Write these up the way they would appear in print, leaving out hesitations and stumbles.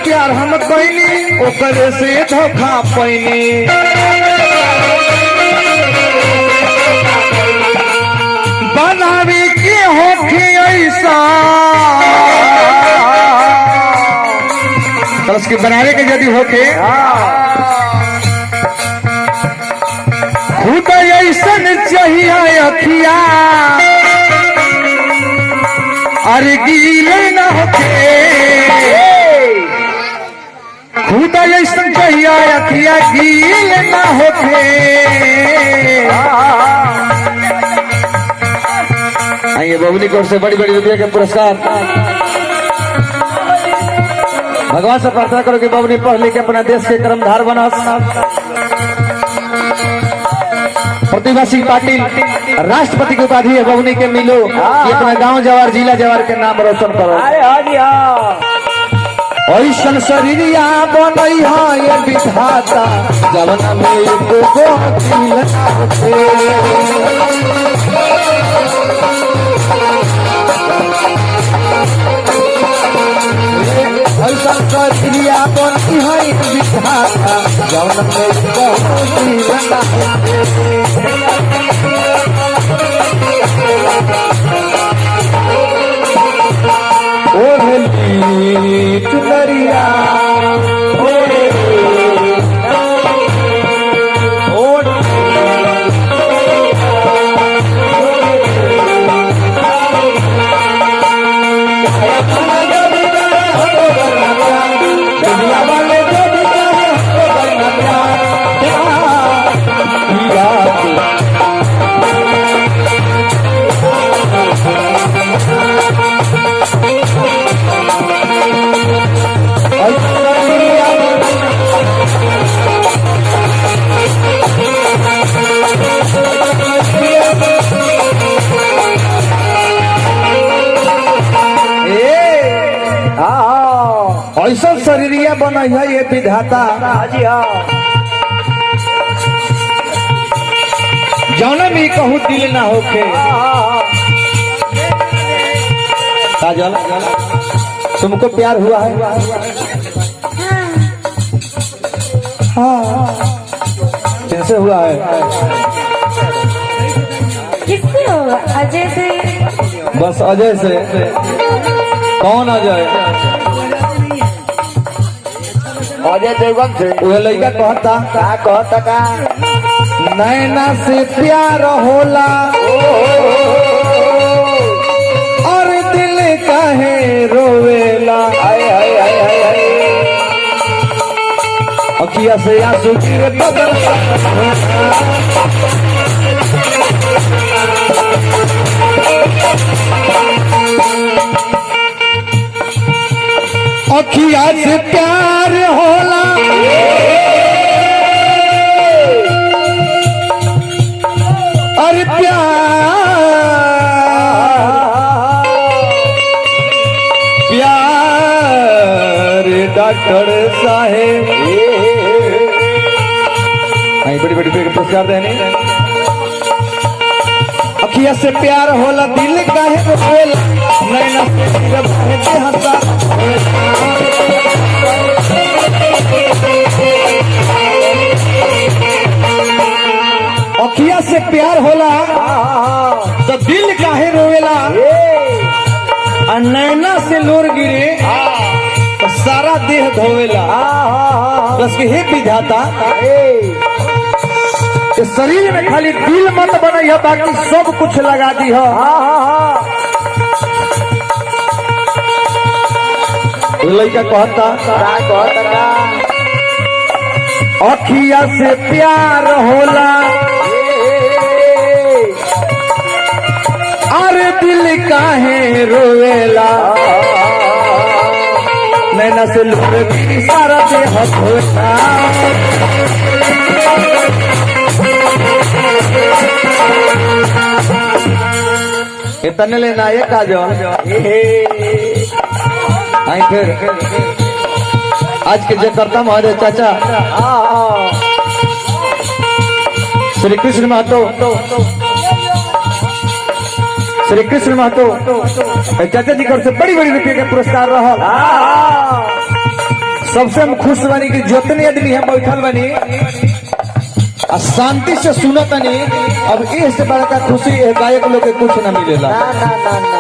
प्यार हम कैनी ओकरे से धोखा पैनी। बनावे के होके ऐसा तो उसके बनावे के यदि होके खुद ऐसन चाहिए अखिया अरे गील न होके खुद ऐसन चाहिए अखिया गील न होके। आइए बबली कोर से बड़ी बड़ी रुपया के पुरस्कार। भगवान से प्रार्थना करो कि बबली पढ़ लिख के अपना देश के कर्मधार बना। प्रतिभा सिंह पाटिल राष्ट्रपति की उपाधि है बबनी के मिलो कि अपना गांव जवार जिला जवार के नाम रोशन करो। ऐसन शरीरिया बनई है ये विधाता जवना में ऐसन शरीरिया बनई है विधाता जवना में चुनरिया ऐसा शरीरिया बनई है ये विधाता जौना में कहूँ दिल ना होके। काजल तुमको प्यार हुआ है? हाँ कैसे हुआ है? किससे हुआ? अजय से। बस अजय से? कौन अजय? अजय देवगन से। वह लड़का कहता का नैना से प्यार होला और दिल काहे रोवेला। अखिया से आंसू गिरे बदल अखिया से प्यार होला और प्यार डॉक्टर साहेब बड़ी बड़ी पुरस्कार देने। अखिया से प्यार होला दिल काहे रोवेला नैना से हंसा अखिया से प्यार होला तो दिल काहे रोवेला और नैना से लोर गिरे तो सारा देह धोवेला। बस के हे विधाता शरीर में खाली दिल मत बनई है बाकी सब कुछ लगा दी है। लड़का कहता अखिया से प्यार होला अरे दिल काहे रोवेला नैना से लोग सारा देह धोता। इतने लेना ये काजल आई फिर आज के जयकर्ता महोदय चाचा श्री कृष्ण महतो चाचा जी कर से बड़ी बड़ी रुपये के पुरस्कार रहा। सबसे हम खुश बनी कि जितने आदमी हम बैठल बनी आ शांति से सुनत नहीं। अब इससे बड़का खुशी है गायक लोग के कुछ न मिलेला। ना ना ना ना ना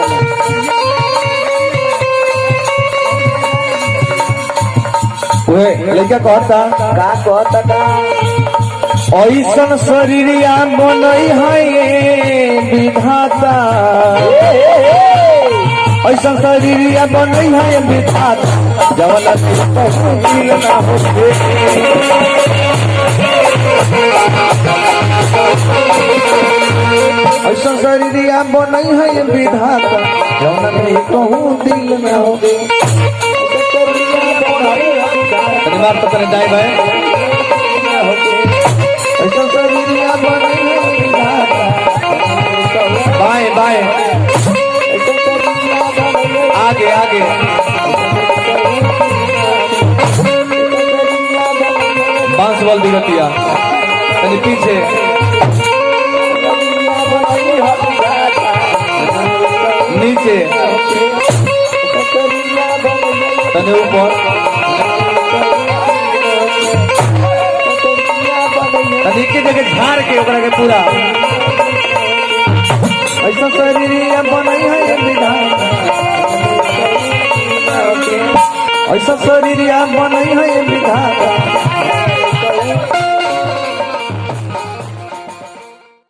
वह लड़का कहता का कहता का ऐसन शरीरिया बनई है विधाता, ऐसा शरीरिया बनई है विधाता जवला दिल ना होते। ऐसा शरीरिया बनई है विधाता जवला कहूँ दिल ना होते। बात तो करे जाए भाई ऐसा शरीरिया बनई है विधाता। बाएं बाएं आगे आगे बांस बल दिगतिया तनी पीछे नीचे तनी ऊपर तनी के जगह झाड़ के ओकरा के पूरा। ऐसा शरीरिया बनई है विधाता, ऐसा शरीरिया बनई है